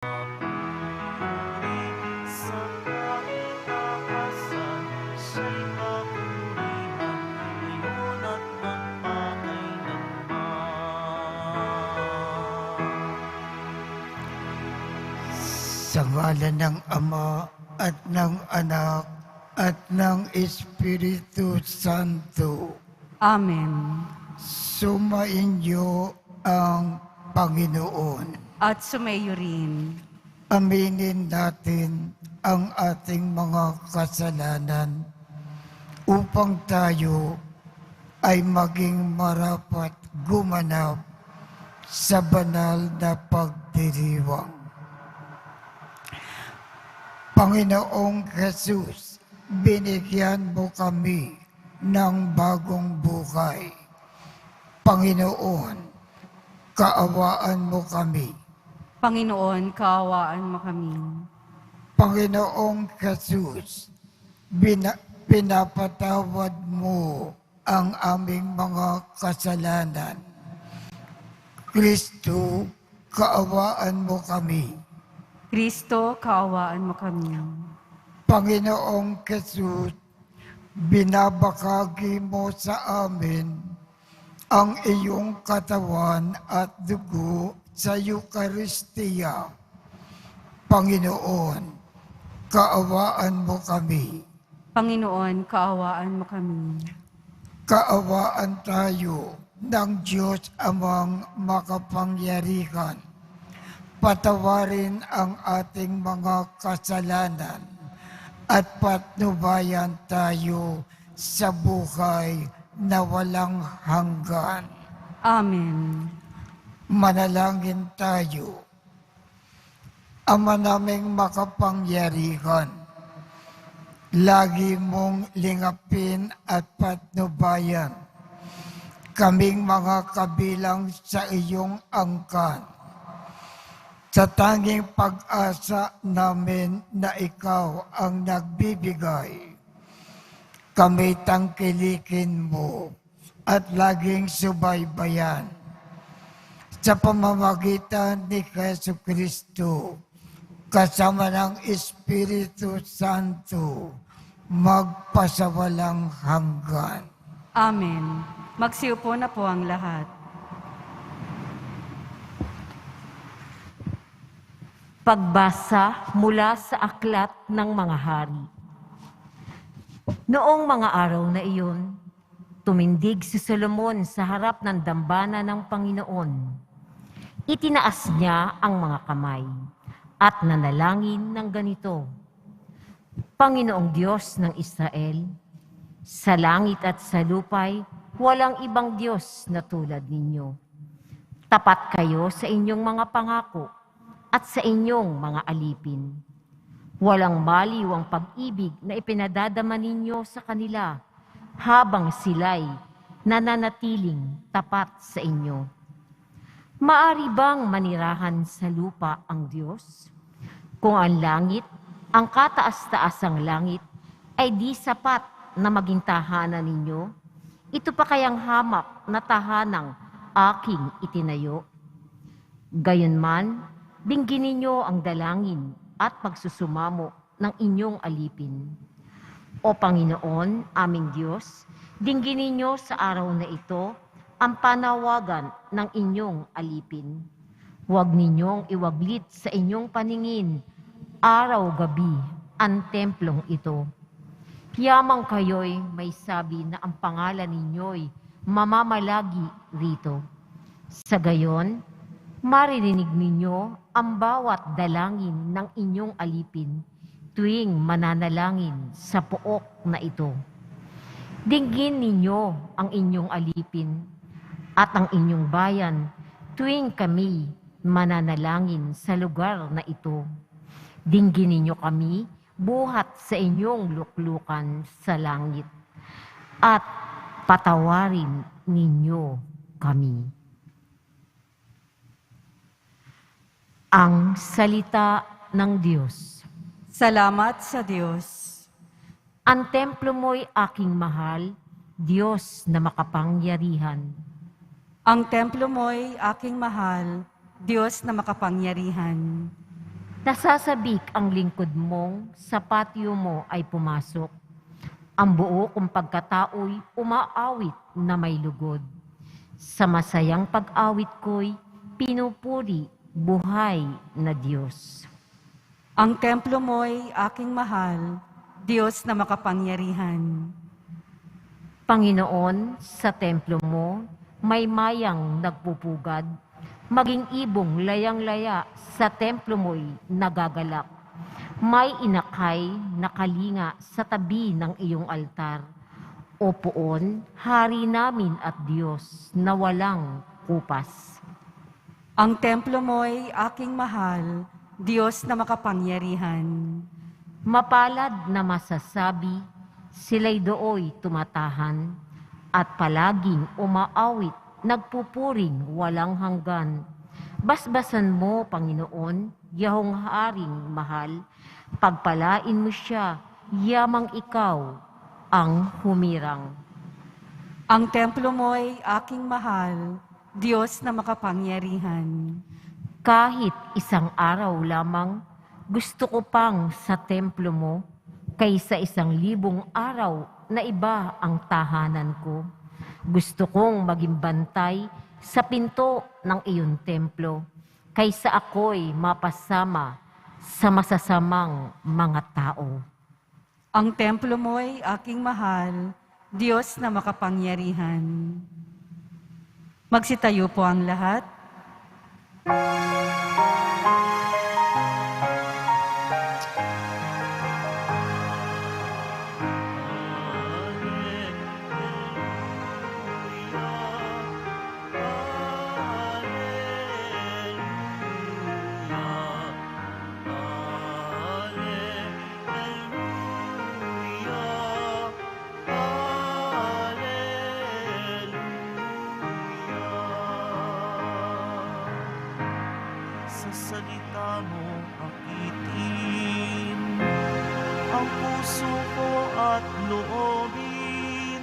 papuri sa kaitaasan, siya'y kapurihan ngayon at magpakailanman. Sa ngalan ng Ama at ng Anak at ng Espiritu Santo, Amen. sumainyo ang Panginoon. At sumayo rin. Aminin natin ang ating mga kasalanan upang tayo ay maging marapat gumanap sa banal na pagdiriwang. Panginoong Jesus, binigyan mo kami ng bagong buhay. Panginoon, kaawaan mo kami. Panginoon, kaawaan mo kami. Panginoong Jesus, pinapatawad mo ang aming mga kasalanan. Kristo, kaawaan mo kami. Kristo, kaawaan mo kami. Panginoong Jesus, binabakagi mo sa amin ang iyong katawan at dugo sa Eukaristiya. Panginoon, kaawaan mo kami. Panginoon, kaawaan mo kami. Kaawaan tayo ng Diyos Amang makapangyarihan. Patawarin ang ating mga kasalanan at patnubayan tayo sa buhay na walang hanggan. Amen. Manalangin tayo. Ama naming makapangyarihan, lagi mong lingapin at patnubayan kaming mga kabilang sa iyong angkan. Sa tanging pag-asa namin na ikaw ang nagbibigay, kami tangkilikin mo at laging subaybayan. Sa pamamagitan ni Jesucristo, kasama ng Espiritu Santo, magpasawalang hanggan. Amen. Magsiupo na po ang lahat. Pagbasa mula sa Aklat ng Mga Hari. Noong mga araw na iyon, tumindig si Solomon sa harap ng dambana ng Panginoon. Itinaas niya ang mga kamay at nanalangin ng ganito: Panginoong Diyos ng Israel, sa langit at sa lupay, walang ibang Diyos na tulad ninyo. Tapat kayo sa inyong mga pangako at sa inyong mga alipin. Walang baliw ang pag-ibig na ipinadadama ninyo sa kanila habang sila'y nananatiling tapat sa inyo. Maari bang manirahan sa lupa ang Diyos? Kung ang langit, ang kataas-taasang langit, ay di sapat na maging tahanan ninyo, ito pa kayang hamak na tahanang aking itinayo? Gayunman, dinggin ninyo ang dalangin at pagsusumamo ng inyong alipin. O Panginoon, aming Diyos, dinggin ninyo sa araw na ito ang panawagan ng inyong alipin. Huwag ninyong iwaglit sa inyong paningin, araw-gabi, ang templong ito. Yamang kayo'y may sabi na ang pangalan ninyo'y mamamalagi rito. Sa gayon, maririnig ninyo ang bawat dalangin ng inyong alipin tuwing mananalangin sa pook na ito. Dinggin ninyo ang inyong alipin at ang inyong bayan tuwing kami mananalangin sa lugar na ito. Dinggin ninyo kami buhat sa inyong luklukan sa langit at patawarin ninyo kami. Ang salita ng Diyos. Salamat sa Diyos. Ang templo mo'y aking mahal, Diyos na makapangyarihan. Ang templo mo'y aking mahal, Diyos na makapangyarihan. Nasasabik ang lingkod mong sa patio mo ay pumasok. Ang buo kong pagkatao'y umaawit na may lugod. Sa masayang pag-awit ko'y pinupuri buhay na Diyos. Ang templo mo'y aking mahal, Diyos na makapangyarihan. Panginoon, sa templo mo, may mayang nagpupugad, maging ibong layang-laya sa templo mo'y nagagalak. May inakay na kalinga sa tabi ng iyong altar. O poon, hari namin at Diyos na walang kupas. Ang templo mo'y aking mahal, Diyos na makapangyarihan. Mapalad na masasabi, sila'y dooy tumatahan, at palaging umaawit, nagpupuring walang hanggan. Basbasan mo, Panginoon, Yahong Haring mahal, pagpalain mo siya, yamang ikaw ang humirang. Ang templo mo'y aking mahal, Diyos na makapangyarihan. Kahit isang araw lamang, gusto ko pang sa templo mo, kaysa 1,000 araw na iba ang tahanan ko. Gusto kong maging bantay sa pinto ng iyong templo, kaysa ako'y mapasama sa masasamang mga tao. Ang templo mo'y aking mahal, Diyos na makapangyarihan. Magsitayo po ang lahat. Sa salita mo akitin ang puso ko at loobin,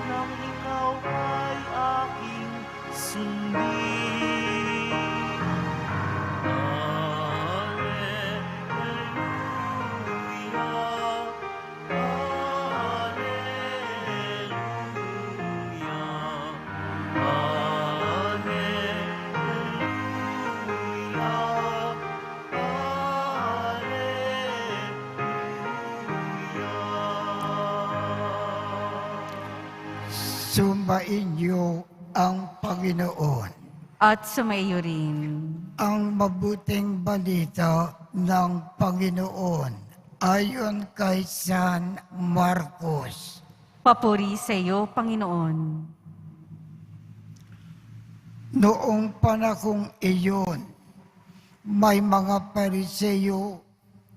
nang ikaw ay aking sundin. Hallelujah, hallelujah. Sumainyo ang Panginoon. At sumaiyo rin. Ang mabuting balita ng Panginoon ayon kay San Marcos. Papuri sa iyo, Panginoon. Noong panahong iyon, may mga Pariseo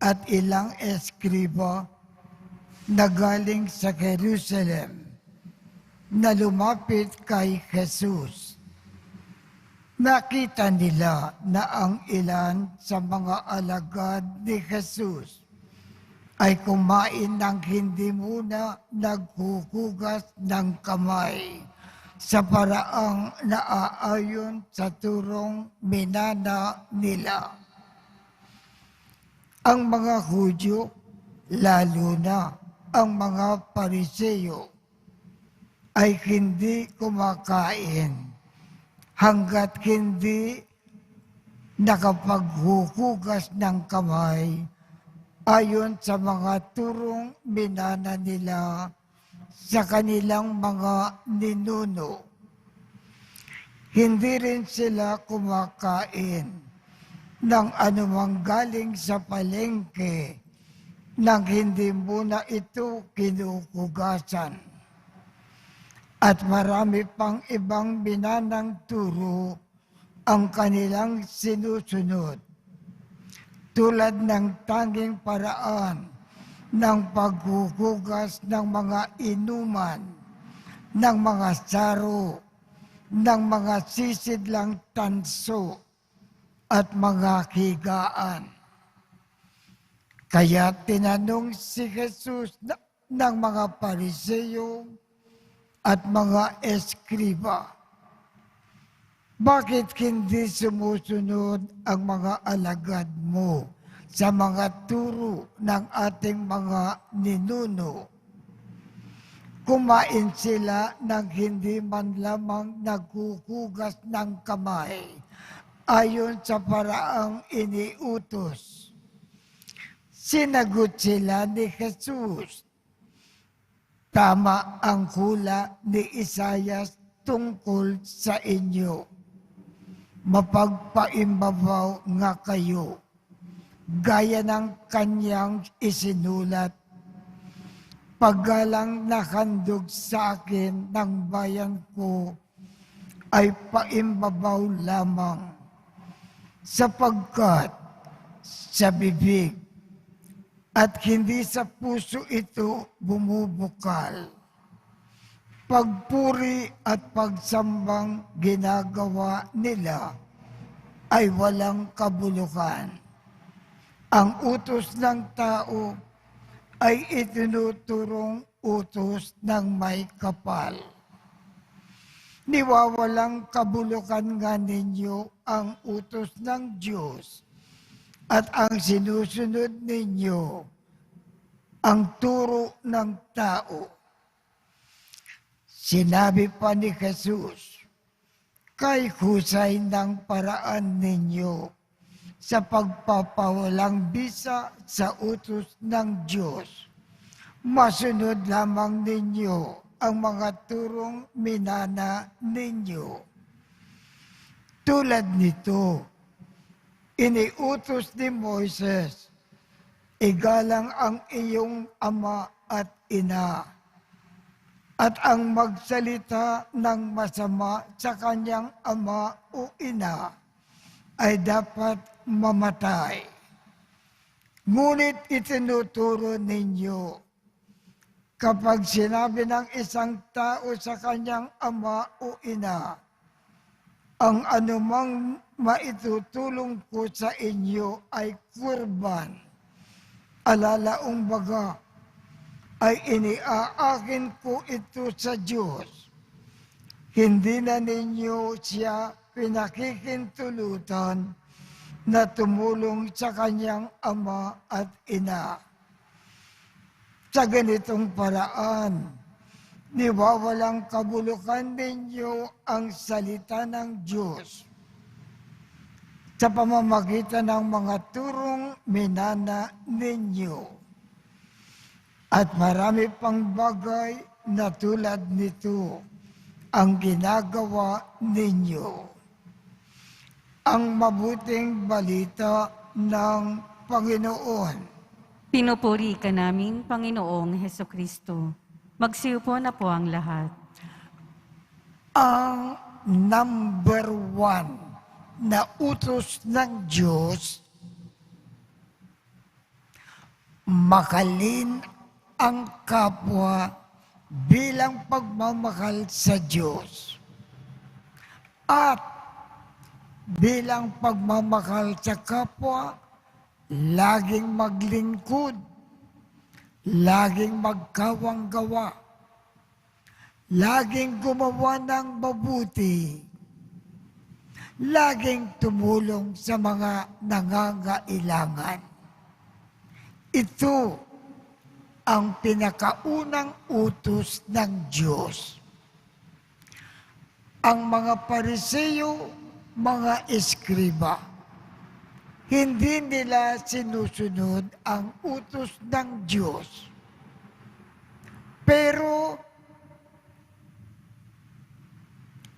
at ilang eskriba na galing sa Jerusalem na lumapit kay Jesus. Nakita nila na ang ilan sa mga alagad ni Jesus ay kumain ng hindi muna naghuhugas ng kamay sa paraang naaayon sa turong minana nila. Ang mga Hudyo, lalo na ang mga Pariseo, ay hindi kumakain hanggat hindi nakapaghuhugas ng kamay ayon sa mga turong minana nila sa kanilang mga ninuno. Hindi rin sila kumakain ng anumang galing sa palengke nang hindi muna ito kinuhugasan. At marami pang ibang minanang turo ang kanilang sinusunod, tulad ng tanging paraan ng paghuhugas ng mga inuman, ng mga saro, ng mga sisidlang tanso, at mga higaan. Kaya tinanong si Jesus ng mga Pariseo at mga eskriba, Bakit hindi sumusunod ang mga alagad mo sa mga turo ng ating mga ninuno? Kumain sila ng hindi man lamang naghuhugas ng kamay ayon sa paraang iniutos. Sinagot sila ni Jesus, tama ang hula ni Isaias tungkol sa inyo. Mapagpaimbabaw nga kayo, gaya ng kanyang isinulat. Paggalang nakandog sa akin ng bayan ko ay paimbabaw lamang, sapagkat sa bibig at hindi sa puso ito bumubukal. Pagpuri at pagsambang ginagawa nila ay walang kabulukan. Ang utos ng tao ay itinuturong utos ng may kapal. Niwawalang kabulukan nga ninyo ang utos ng Diyos at ang sinusunod ninyo ang turo ng tao. Sinabi pa ni Jesus, kay husay ng paraan ninyo sa pagpapawalang bisa sa utos ng Diyos. Masunod lamang ninyo ang mga turong minana ninyo. Tulad nito, iniutos ni Moises, igalang ang iyong ama at ina, at ang magsalita ng masama sa kanyang ama o ina ay dapat mamatay. Ngunit itinuturo ninyo, kapag sinabi ng isang tao sa kanyang ama o ina, ang anumang maitutulong ko sa inyo ay kurban, alalaong baga, ay iniaakin ko ito sa Diyos. Hindi na ninyo siya pinakikintulutan na tumulong sa kanyang ama at ina. Sa ganitong paraan, niwawalang kabulukan ninyo ang salita ng Diyos sa pamamagitan ng mga turong minana ninyo. At marami pang bagay na tulad nito ang ginagawa ninyo. Ang mabuting balita ng Panginoon. Pinupuri ka namin, Panginoong Hesukristo. Magsiupo na po ang lahat. Ang number one na utos ng Diyos, makalin ang kapwa bilang pagmamahal sa Diyos. At bilang pagmamahal sa kapwa, laging maglingkod, laging magkawang gawa, laging gumawa ng mabuti, laging tumulong sa mga nangangailangan. Ito ang pinakaunang utos ng Diyos. Ang mga Pariseo, mga eskriba, hindi nila sinusunod ang utos ng Diyos. Pero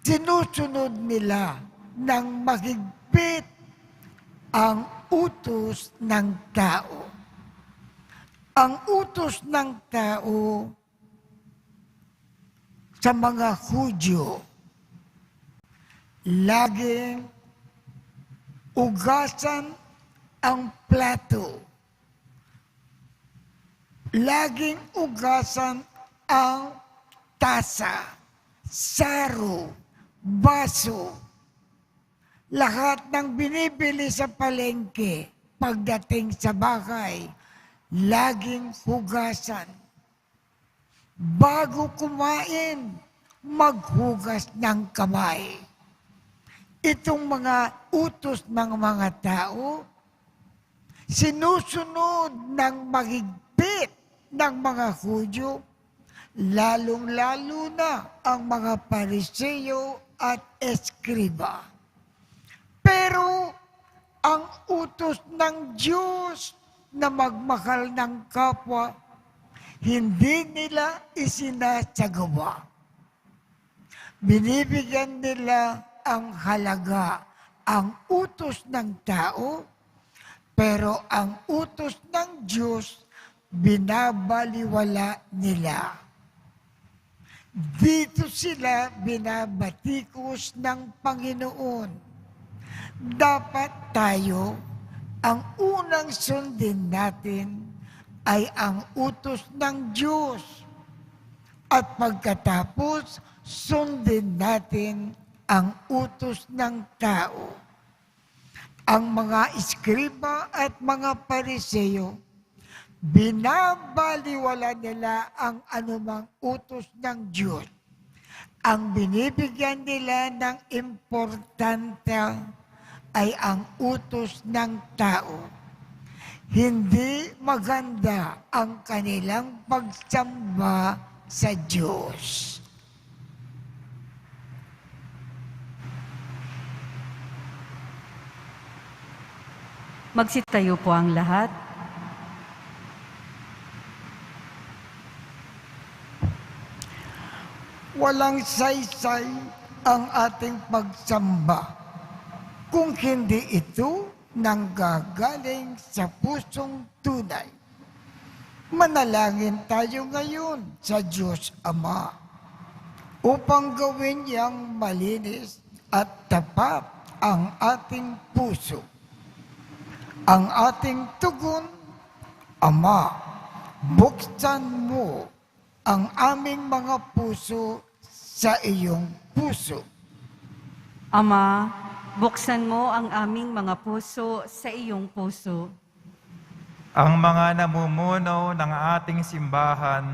sinusunod nila ng mahigpit ang utos ng tao. Ang utos ng tao sa mga Hudyo, laging ugasan ang plato. Laging ugasan ang tasa, saro, baso. Lahat ng binibili sa palengke pagdating sa bahay, laging hugasan. Bago kumain, maghugas ng kamay. itong mga utos ng mga tao, sinusunod ng mahigpit ng mga Hudyo, lalong-lalo na ang mga Pariseo at Eskriba. Pero ang utos ng Diyos na magmahal ng kapwa, hindi nila isinasagawa. Binibigyan nila ang halaga, ang utos ng tao, pero ang utos ng Diyos, binabaliwala nila. Dito sila binabatikos ng Panginoon. Dapat tayo, ang unang sundin natin ay ang utos ng Diyos. At pagkatapos, sundin natin ang utos ng tao. Ang mga Eskriba at mga Pariseo, binabaliwala nila ang anumang utos ng Diyos. Ang binibigyan nila ng importante ay ang utos ng tao. Hindi maganda ang kanilang pagsamba sa Diyos. Magsitayo po ang lahat. Walang saysay ang ating pagsamba kung hindi ito nanggagaling sa pusong tunay. Manalangin tayo ngayon sa Diyos Ama upang gawin niyang malinis at tapat ang ating puso. Ang ating tugon, Ama, buksan mo ang aming mga puso sa iyong puso. Ama, buksan mo ang aming mga puso sa iyong puso. Ang mga namumuno ng ating simbahan,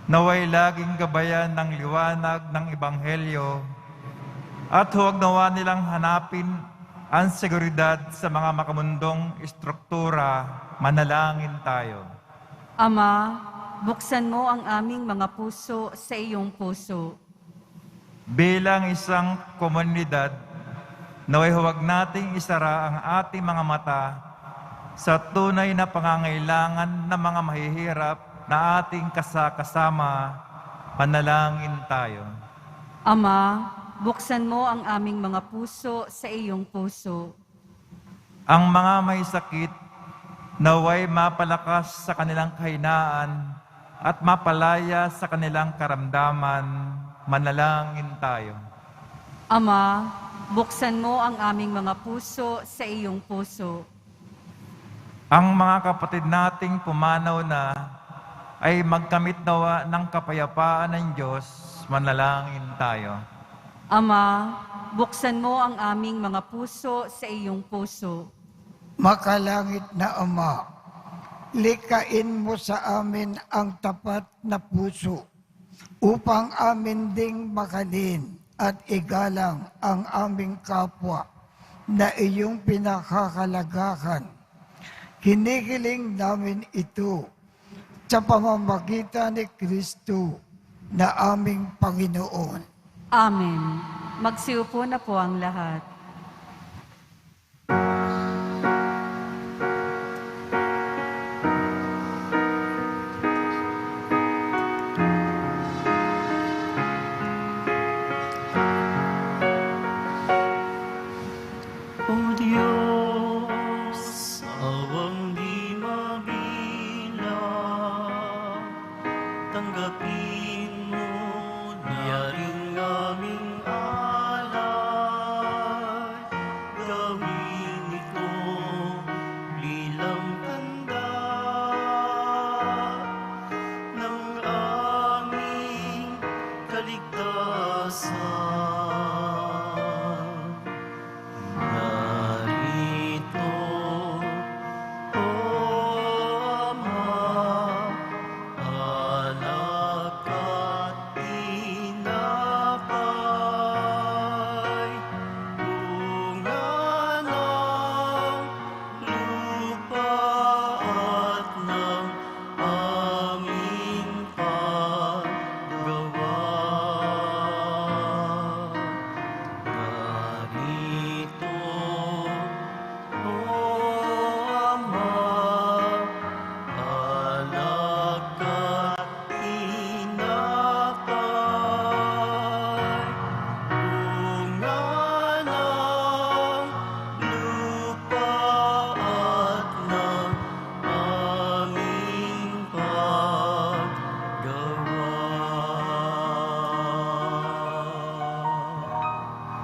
naway laging gabayan ng liwanag ng Ebanghelyo at huwag nawa nilang hanapin ang seguridad sa mga makamundong istruktura. Manalangin tayo. Ama, buksan mo ang aming mga puso sa iyong puso. Bilang isang komunidad, naway huwag nating isara ang ating mga mata sa tunay na pangangailangan ng mga mahihirap na ating kasama. Panalangin tayo. Ama, buksan mo ang aming mga puso sa iyong puso. Ang mga may sakit, naway mapalakas sa kanilang kahinaan at mapalaya sa kanilang karamdaman. Manalangin tayo. Ama, buksan mo ang aming mga puso sa iyong puso. Ang mga kapatid nating pumanaw na ay magkamit nawa ng kapayapaan ng Diyos. Manalangin tayo. Ama, buksan mo ang aming mga puso sa iyong puso. Makalangit na Ama, likain mo sa amin ang tapat na puso upang amin ding makalin at igalang ang aming kapwa na iyong pinakakalagahan. Hinihiling namin ito sa pamamagitan ni Kristo na aming Panginoon. Amen. Magsiupo na po ang lahat. O Diyos, awang di mabilang, tanggapin mo na rin aming alay.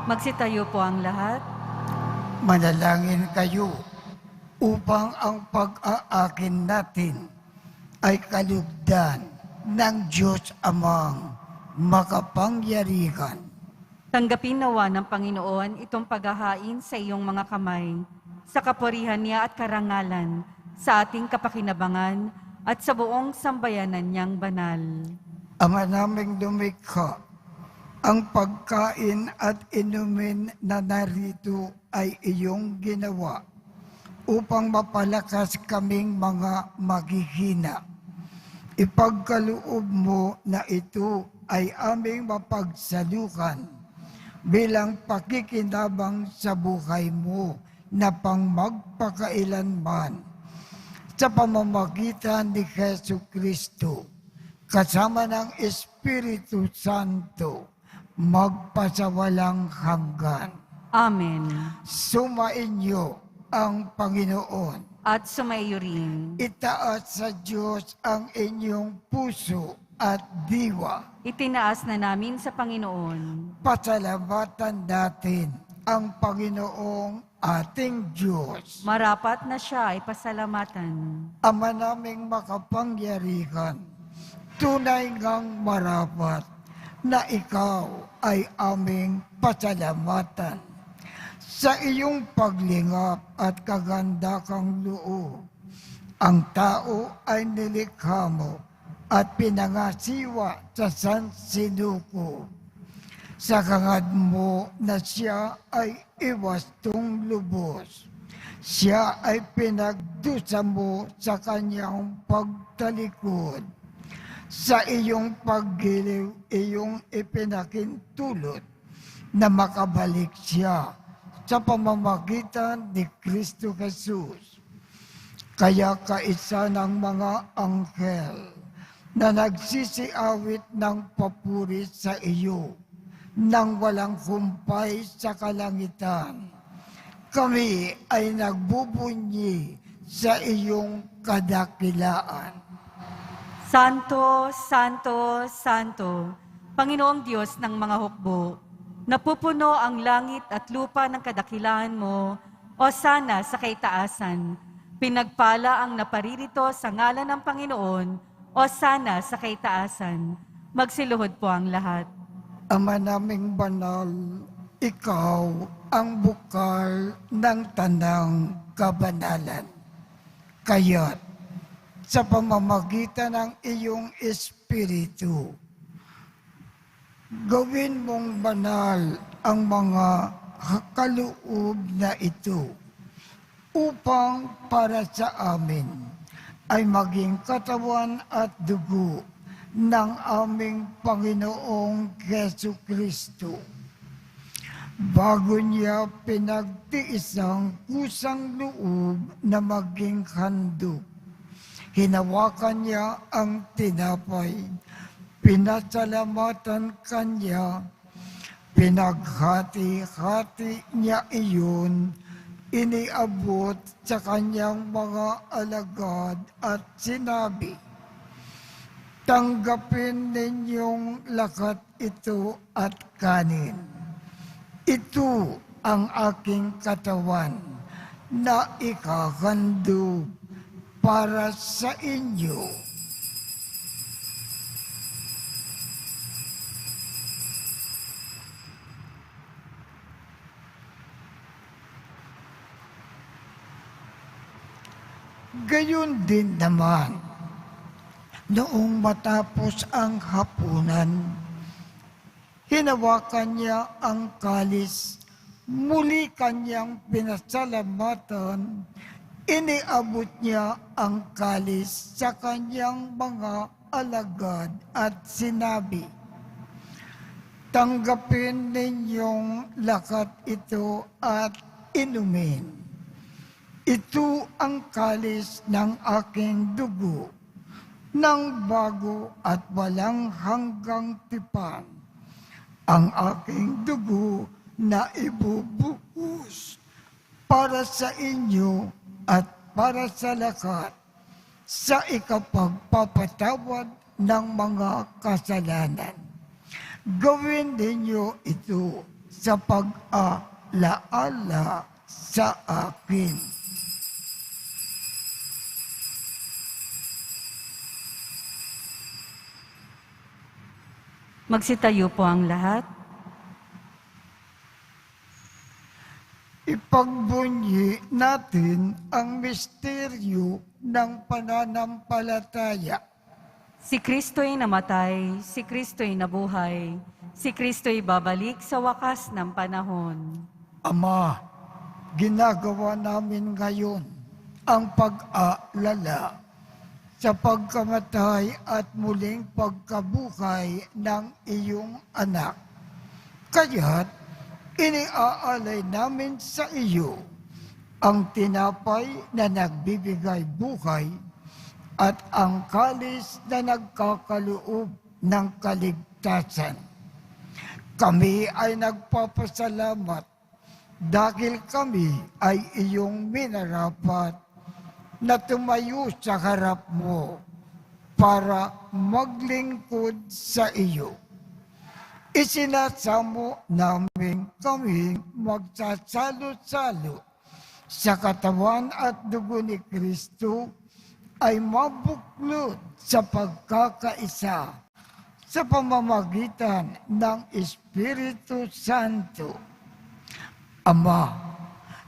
Magsitayo po ang lahat. Manalangin kayo upang ang pag-aakin natin ay kalugdan ng Diyos Amang makapangyarihan. Tanggapin nawa ng Panginoon itong paghahain sa iyong mga kamay, sa kapurihan niya at karangalan, sa ating kapakinabangan at sa buong sambayanan niyang banal. Ama naming lumikha, ang pagkain at inumin na narito ay iyong ginawa upang mapalakas kaming mga maghihina. Ipagkaloob mo na ito ay aming mapagsalukan bilang pakikinabang sa buhay mo na pang magpakailanman sa pamamagitan ni Jesu Kristo kasama ng Espiritu Santo magpasawalang hanggan. Amen. Sumainyo ang Panginoon. At sumaiyo rin. Itaas sa Diyos ang inyong puso at diwa. Itinaas na namin sa Panginoon. Pasalamatan natin ang Panginoong ating Diyos. Marapat na siya ay pasalamatan. Ama naming makapangyarihan, tunay ngang marapat na ikaw ay aming pasalamatan sa iyong paglingap at kagandakang loob. Ang tao ay nilikha mo at pinangasiwa sa sansinuko. Sa kangad mo na siya ay iwastong lubos. Siya ay pinagdusa mo sa kanyang pagtalikod. Sa iyong paggiliw, iyong ipinakintulot na makabalik siya sa pamamagitan ni Kristo Jesus. Kaya kaisa ng mga anghel na nagsisiawit ng papuri sa iyo nang walang humpay sa kalangitan. Kami ay nagbubunyi sa iyong kadakilaan. Santo, Santo, Santo, Panginoong Diyos ng mga hukbo, napupuno ang langit at lupa ng kadakilaan mo, o sana sa kaitaasan. Pinagpala ang naparirito sa ngalan ng Panginoon, o sana sa kaitaasan. Magsiluhod po ang lahat. Ama naming banal, ikaw ang bukal ng tanang kabanalan. Kaya't sa pamamagitan ng iyong Espiritu, gawin mong banal ang mga kaloob na ito upang para sa amin ay maging katawan at dugo ng aming Panginoong Jesu Kristo. Bago niya pinagtiis ang kusang loob na maging handog, hinawakan niya ang tinapay, pinasalamatan kanya, pinaghati-hati niya iyon, iniabot sa kanyang mga alagad at sinabi, "Tanggapin ninyong lakat ito at kanin. Ito ang aking katawan na ikahandog para sa inyo." Gayon din naman, noong matapos ang hapunan, hinawakan niya ang kalis, muli kanyang pinasalamatan, iniabot niya ang kalis sa kanyang mga alagad at sinabi, "Tanggapin ninyong lakat ito at inumin. Ito ang kalis ng aking dugo, ng bago at walang hanggang tipan, ang aking dugo na ibubuhos para sa inyo at para sa lahat sa ikapagpapatawad ng mga kasalanan. Gawin ninyo ito sa pag-alaala sa akin. Magsitayo po ang lahat. Ipagbunyi natin ang misteryo ng pananampalataya. Si Kristo'y namatay, si Kristo'y nabuhay, si Kristo'y babalik sa wakas ng panahon. Ama, ginagawa namin ngayon ang pag-aalala sa pagkamatay at muling pagkabuhay ng iyong anak. Kaya't iniaalay namin sa iyo ang tinapay na nagbibigay buhay at ang kalis na nagkakaloob ng kaligtasan. Kami ay nagpapasalamat dahil kami ay iyong minarapat na tumayo sa harap mo para maglingkod sa iyo. Isinasamo namin kami magsasalo-salo sa katawan at dugo ni Kristo ay mabuklod sa pagkakaisa sa pamamagitan ng Espiritu Santo. Ama,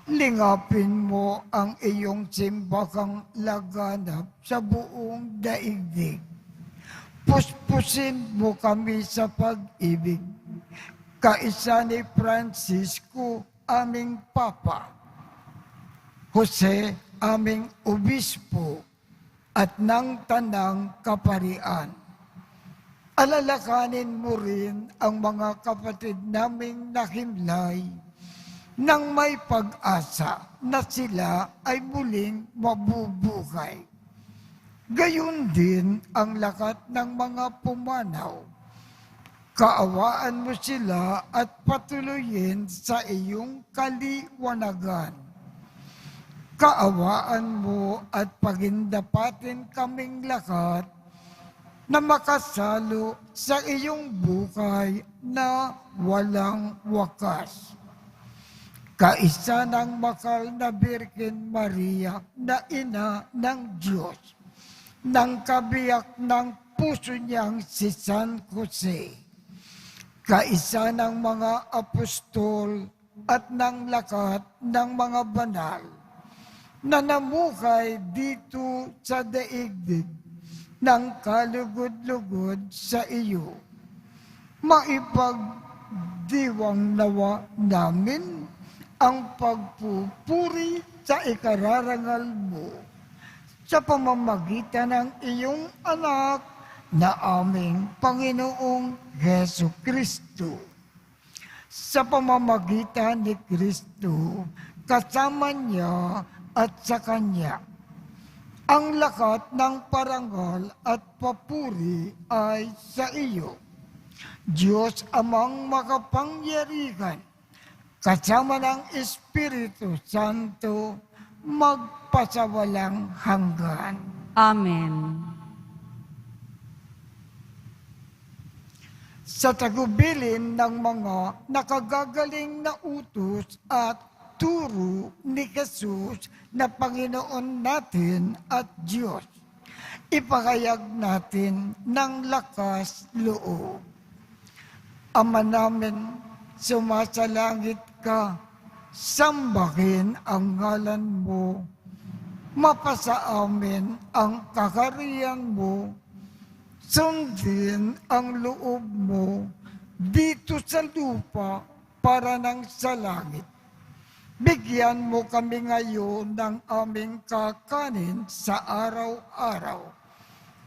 lingapin mo ang iyong simbahang laganap sa buong daigdig. Puspusin mo kami sa pag-ibig. Kaisa ni Francisco, aming Papa, Jose, aming Obispo, at ng Tanang Kaparian. Alalakanin mo rin ang mga kapatid naming nahimlay nang may pag-asa na sila ay muling mabubuhay. Gayon din ang lakat ng mga pumanaw. Kaawaan mo sila at patuloyin sa iyong kaliwanagan. Kaawaan mo at pagindapatin kaming lahat na makasalo sa iyong buhay na walang wakas. Kaisa ng makal na Birhen Maria na ina ng Diyos, ng kabiyak ng puso niyang si San Jose, kaisa ng mga apostol at ng lakat ng mga banal na namuhay dito sa daigdig ng kalugod-lugod sa iyo. Maipagdiwang nawa namin ang pagpupuri sa ikararangal mo sa pamamagitan ng iyong anak na aming Panginoong Hesu Kristo. Sa pamamagitan ni Kristo, kasama niya at sa Kanya, ang lakat ng parangal at papuri ay sa iyo. Diyos amang makapangyarihan, kasama ng Espiritu Santo, magpasawalang hanggan. Amen. Sa tagubilin ng mga nakagagaling na utos at turo ni Jesus na Panginoon natin at Diyos, ipahayag natin ng lakas loob. Ama namin, sumasalangit ka, sambahin ang ngalan mo, mapasa amin ang kaharian mo, sundin ang loob mo dito sa lupa para nang sa langit. Bigyan mo kami ngayon ng aming kakanin sa araw-araw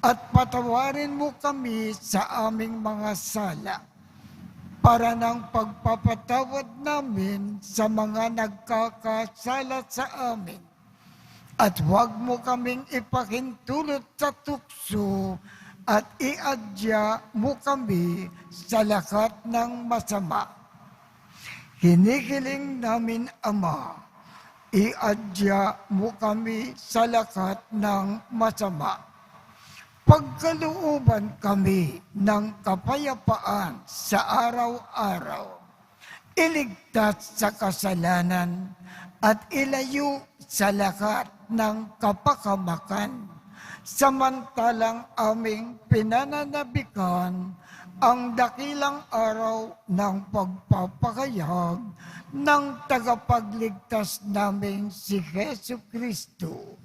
at patawarin mo kami sa aming mga sala para ng pagpapatawad namin sa mga nagkakasala sa amin. At huwag mo kaming ipahintulot sa tukso at iadya mo kami sa lakat ng masama. Hinihiling namin, Ama, iadya mo kami sa lakat ng masama. Pagkalooban kami ng kapayapaan sa araw-araw iligtas sa kasalanan, at ilayo sa lahat ng kapakamakan. Samantalang aming pinananabikan ang dakilang araw ng pagpapakayag ng tagapagligtas naming si Hesu Kristo.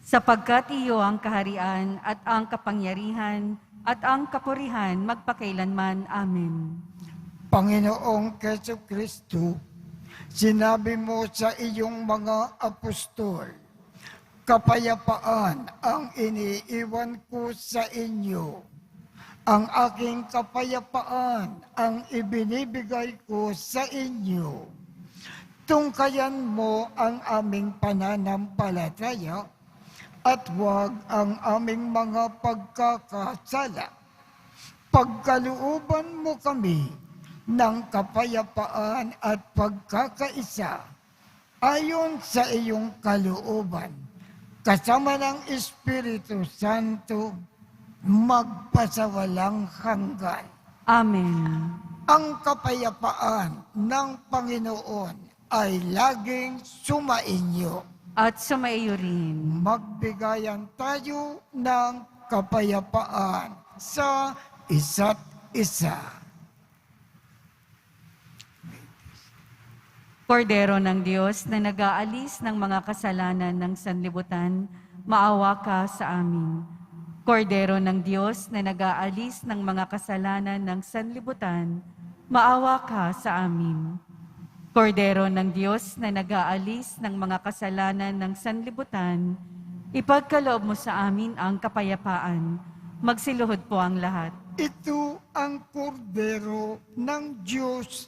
Sapagkat iyo ang kaharian at ang kapangyarihan at ang kapurihan magpakailanman. Amen. Panginoong Hesu Kristo, sinabi mo sa iyong mga apostol, kapayapaan ang iniiwan ko sa inyo. Ang aking kapayapaan ang ibinibigay ko sa inyo. Tungkayan mo ang aming pananampalataya at huwag ang aming mga pagkakasala. Pagkalooban mo kami ng kapayapaan at pagkakaisa ayon sa iyong kalooban, kasama ng Espiritu Santo, magpasawalang hanggan. Amen. Ang kapayapaan ng Panginoon ay laging sumainyo. At sumaiyo rin. Magbigayan tayo ng kapayapaan sa isa't isa. Kordero ng Diyos na nag-aalis ng mga kasalanan ng sanlibutan, maawa ka sa amin. Kordero ng Diyos na nag-aalis ng mga kasalanan ng sanlibutan, maawa ka sa amin. Kordero ng Diyos na nag-aalis ng mga kasalanan ng sanlibutan, ipagkaloob mo sa amin ang kapayapaan. Magsiluhod po ang lahat. Ito ang kordero ng Diyos.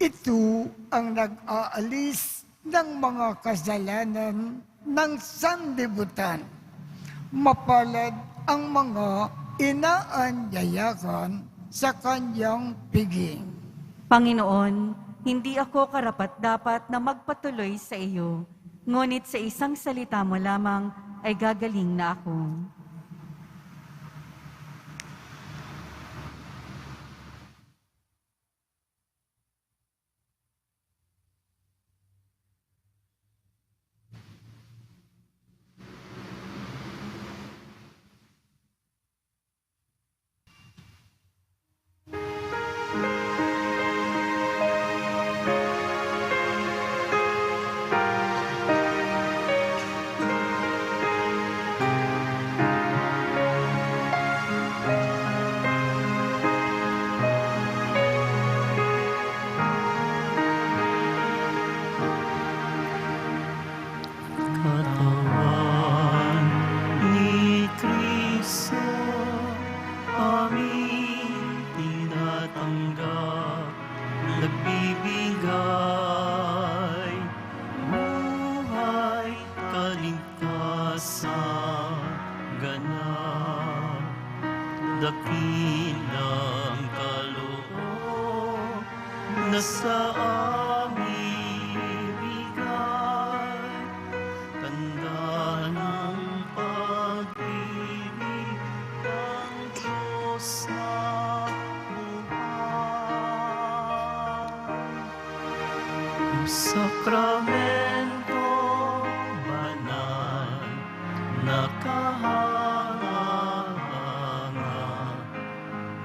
Ito ang nag-aalis ng mga kasalanan ng sanlibutan. Mapalad ang mga inaanyayahan sa kanyang piging. Panginoon, hindi ako karapat-dapat na magpatuloy sa iyo, ngunit sa isang salita mo lamang ay gagaling na ako. Katawan ni Kristo, aming tinatanggap, nagbibigay buhay, kaligtasan, ganap, dakilang kaloob na sa amin bigay. Tanda ng pag-ibig ng Diyos sa buhay. O sakramento banal na kahanga,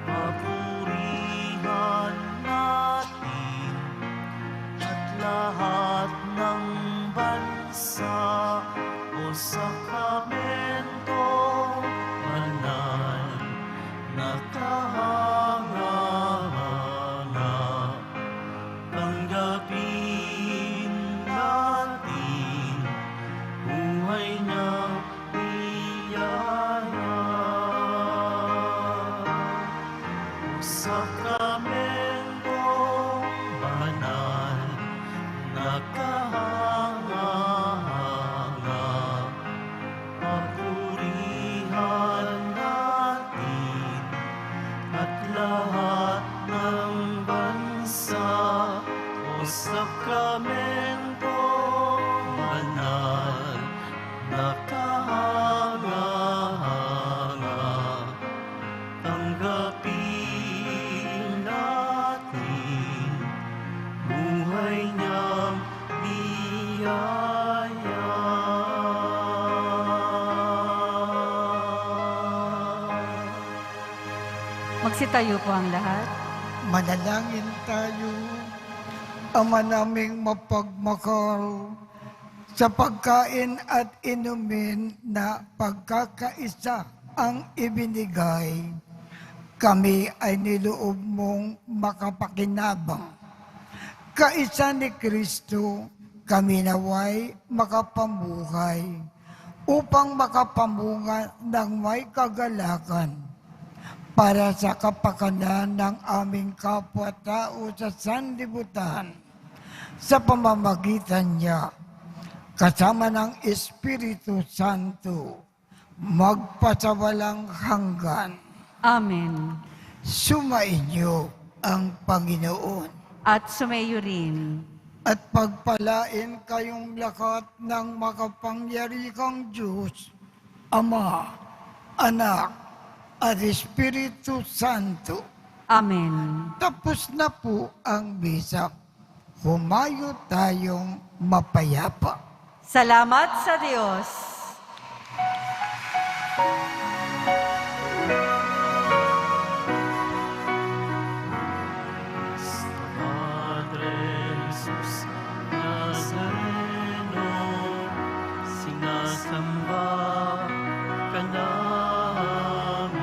papurihan natin at lahat ng bansa. O sakramento banal na kahanga, tanggapin natin buhay niyang biyaya. O sakramento banal na kahanga, papurihan natin at lahat ng bansa. O sakramento banal na kahanga, tanggapin natin Magsitayo po ang lahat. Manalangin tayo. Ama naming mapagmakal, sa pagkain at inumin na pagkakaisa ang ibinigay, kami ay niloob mong makapakinabang. Kaisa ni Kristo, kami naway makapamuhay upang makapamunga ng may kagalakan para sa kapakanan ng aming kapwa-tao sa sanlibutan sa pamamagitan niya, kasama ng Espiritu Santo, magpasawalang hanggan. Amen. Sumainyo ang Panginoon At sumayo rin. at pagpalain kayong lahat ng makapangyarihang Diyos, Ama, Anak, at Espiritu Santo. Amen. Tapos na po ang misa. Humayo tayong mapayapa. Salamat sa Diyos. Padre Jesus Nazareno, sinasamba ka namin,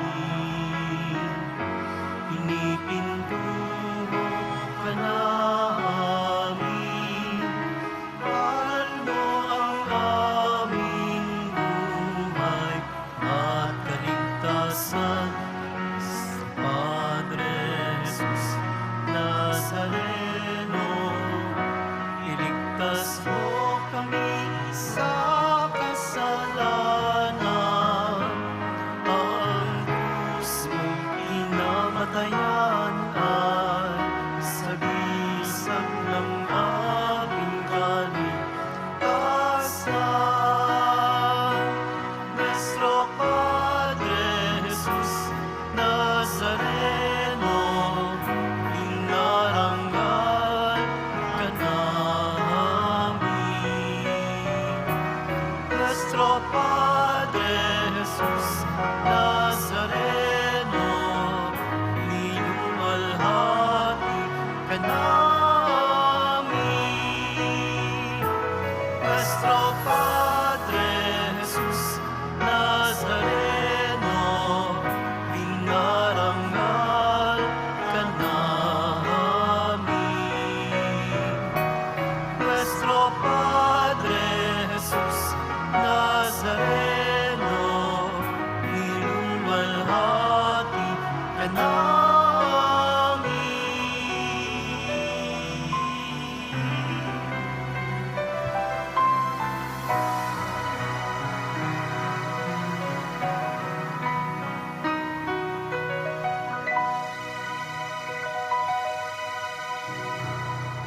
pinipintuho ka namin, mahal mo ang aming buhay at kaligtasan. Sa Padre Jesus Nazareno, iligtas mo kami sa kasalanan. Ang krus mong pinamatayan ay sagisag ng aming kaligtasan. Nuestro Padre Jesus Nazareno, inarangal ka namin. Nuestro Padre Jesus Nazareno,